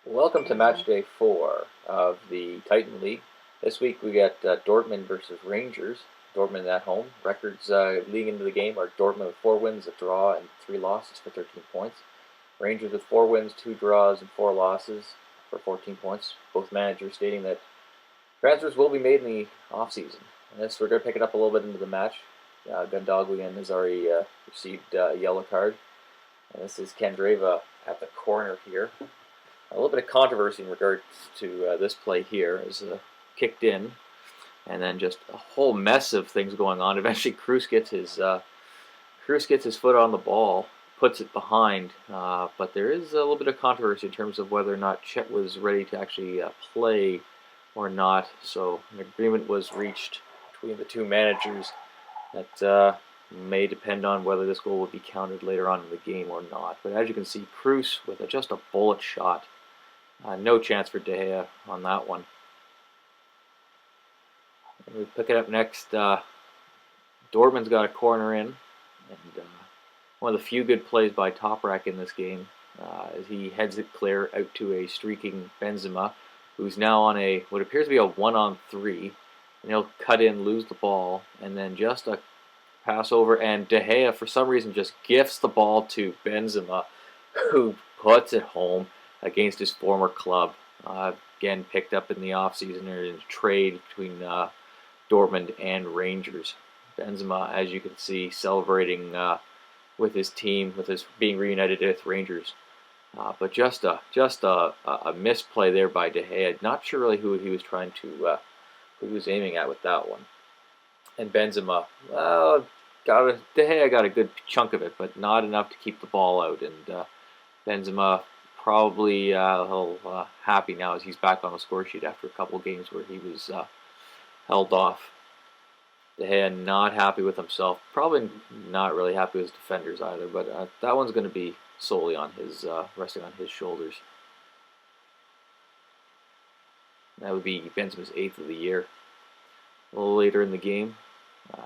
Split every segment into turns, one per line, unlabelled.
Welcome to match day 4 of the Titan League. This week we got Dortmund versus Rangers. Dortmund at home. Records leading into the game are Dortmund with 4 wins, a draw, and 3 losses for 13 points. Rangers with 4 wins, 2 draws, and 4 losses for 14 points. Both managers stating that transfers will be made in the offseason. And this, we're going to pick it up a little bit into the match. Gundogan has already received a yellow card. And this is Kendreva at the corner here. A little bit of controversy in regards to this play here is kicked in, and then just a whole mess of things going on. Eventually, Cruz gets his foot on the ball, puts it behind, but there is a little bit of controversy in terms of whether or not Chet was ready to actually play or not. So an agreement was reached between the two managers that may depend on whether this goal will be counted later on in the game or not. But as you can see, Cruz with just a bullet shot. No chance for De Gea on that one. And we pick it up next. Dortmund's got a corner in, and one of the few good plays by Toprak in this game as he heads it clear out to a streaking Benzema, who's now on a what appears to be a 1-on-3, and he'll cut in, lose the ball, and then just a pass over, and De Gea for some reason just gifts the ball to Benzema, who puts it home against his former club. Again, picked up in the offseason or in a trade between Dortmund and Rangers. Benzema, as you can see, celebrating with his team, with his being reunited with Rangers. But just a misplay there by De Gea. Not sure really who he was trying to, who he was aiming at with that one. And Benzema, De Gea got a good chunk of it, but not enough to keep the ball out. And Benzema probably happy now as he's back on the score sheet after a couple games where he was held off. De Gea not happy with himself. Probably not really happy with his defenders either, but that one's going to be solely on his resting on his shoulders. That would be Benzema's 8th of the year. A little later in the game, as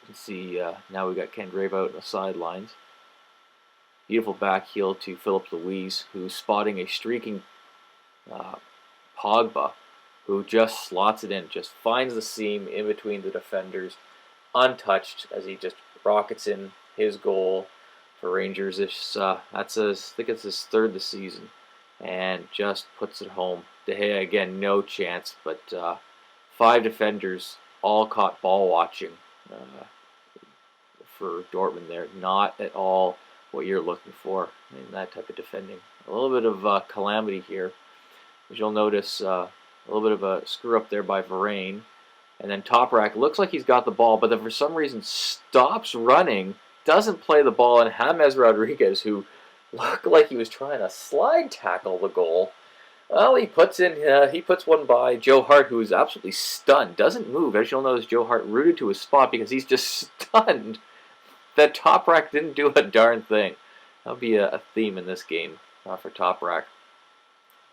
you can see, now we've got Kendreva out in the sidelines. Beautiful back heel to Philippe Luis, who's spotting a streaking Pogba, who just slots it in, just finds the seam in between the defenders, untouched as he just rockets in his goal for Rangers. I think it's his 3rd this season, and just puts it home. De Gea again, no chance, but 5 defenders all caught ball watching for Dortmund there. Not at all what you're looking for in that type of defending. A little bit of calamity here. As you'll notice, a little bit of a screw up there by Varane. And then Toprak looks like he's got the ball, but then for some reason stops running, doesn't play the ball, and James Rodriguez, who looked like he was trying to slide tackle the goal, well, he puts one by Joe Hart, who is absolutely stunned, doesn't move. As you'll notice, Joe Hart rooted to his spot because he's just stunned that Toprak didn't do a darn thing. That'll be a theme in this game for Toprak.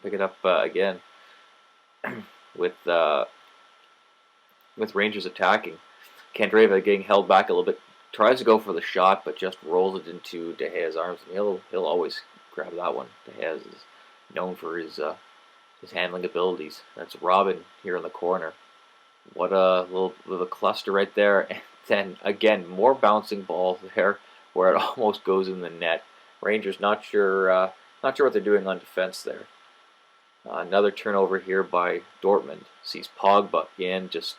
Pick it up again with Rangers attacking. Kendreva getting held back a little bit, tries to go for the shot, but just rolls it into De Gea's arms, and he'll always grab that one. De Gea is known for his handling abilities. That's Robin here in the corner. What a little cluster right there. And again, more bouncing balls there where it almost goes in the net. Rangers not sure what they're doing on defense there. Another turnover here by Dortmund. Sees Pogba again, just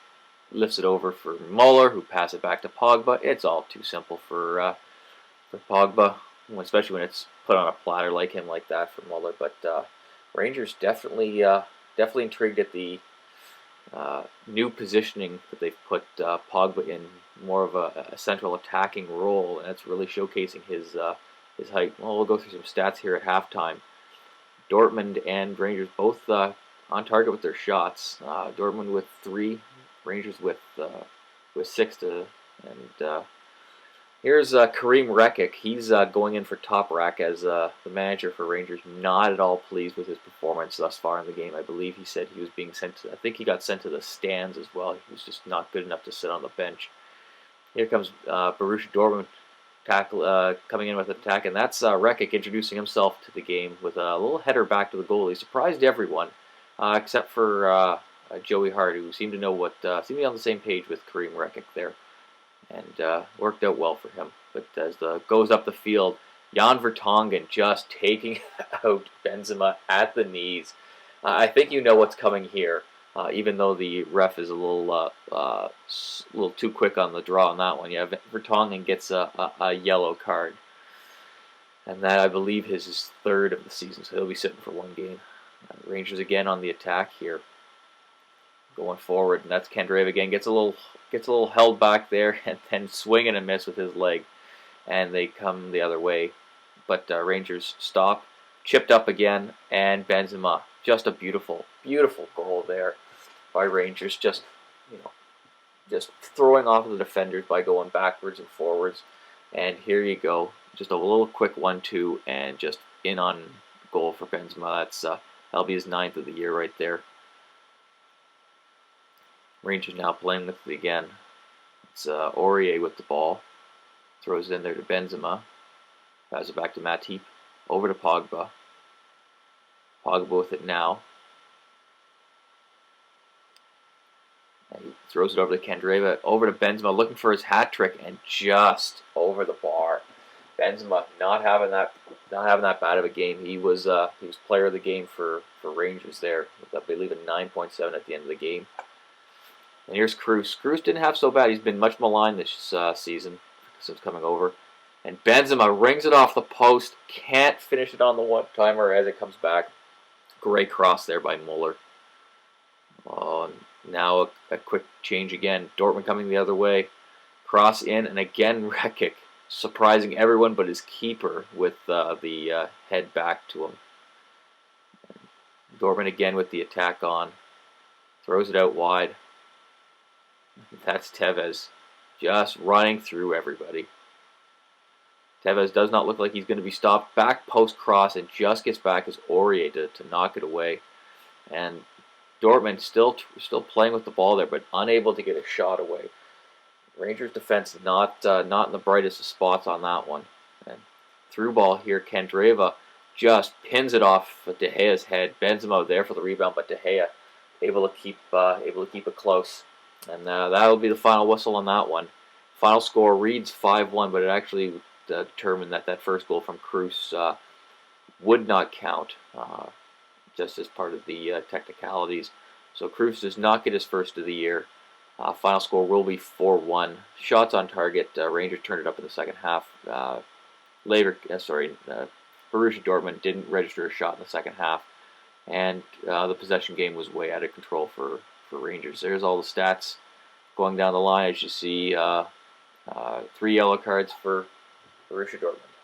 lifts it over for Muller, who passes it back to Pogba. It's all too simple for Pogba, especially when it's put on a platter like that for Muller. But Rangers definitely intrigued at the new positioning that they've put Pogba in, more of a central attacking role, and it's really showcasing his height. Well, we'll go through some stats here at halftime. Dortmund and Rangers both on target with their shots. Dortmund with 3, Rangers with 6 and here's Karim Rekic. He's going in for Toprak as the manager for Rangers. Not at all pleased with his performance thus far in the game. I believe he said he was being sent to, I think he got sent to the stands as well. He was just not good enough to sit on the bench. Here comes Borussia Dortmund coming in with an attack, and that's Rekic introducing himself to the game with a little header back to the goal. He surprised everyone, except for Joey Hart, who seemed to know seemed to be on the same page with Kareem Rekic there, and worked out well for him. But as the goes up the field, Jan Vertonghen just taking out Benzema at the knees. I think you know what's coming here. Even though the ref is a little too quick on the draw on that one. Yeah, Vertonghen gets a yellow card. And that, I believe, is his third of the season, so he'll be sitting for one game. Rangers again on the attack here. Going forward, and that's Candreva again. Gets a little held back there, and then swing and a miss with his leg. And they come the other way. But Rangers stop. Chipped up again, and Benzema. Just a beautiful, beautiful goal there by Rangers, just throwing off the defenders by going backwards and forwards. And here you go, just a little quick 1-2, and just in on goal for Benzema. That'll be his 9th of the year right there. Rangers now playing with it again. It's Aurier with the ball, throws it in there to Benzema, passes it back to Matip, over to Pogba. Pogba with it now. And he throws it over to Candreva, over to Benzema, looking for his hat trick, and just over the bar. Benzema not having that bad of a game. He was player of the game for Rangers there, with I believe a 9.7 at the end of the game. And here's Cruz. Cruz didn't have so bad. He's been much maligned this season since coming over. And Benzema rings it off the post. Can't finish it on the one-timer as it comes back. Great cross there by Muller. Oh, now a quick change again. Dortmund coming the other way. Cross in, and again Rekic, surprising everyone but his keeper with the head back to him. Dortmund again with the attack on. Throws it out wide. That's Tevez, just running through everybody. Tevez does not look like he's going to be stopped. Back post cross, and just gets back as Aurier to knock it away. And Dortmund still playing with the ball there, but unable to get a shot away. Rangers defense not in the brightest of spots on that one. And through ball here, Candreva just pins it off De Gea's head. Benzema there for the rebound, but De Gea able to keep it close. And that will be the final whistle on that one. Final score reads 5-1, but it actually determined that first goal from Cruz would not count, just as part of the technicalities. So Cruz does not get his first of the year. Final score will be 4-1. Shots on target. Rangers turned it up in the second half. Borussia Dortmund didn't register a shot in the second half, and the possession game was way out of control for Rangers. There's all the stats going down the line, as you see. 3 yellow cards for Borussia Dortmund.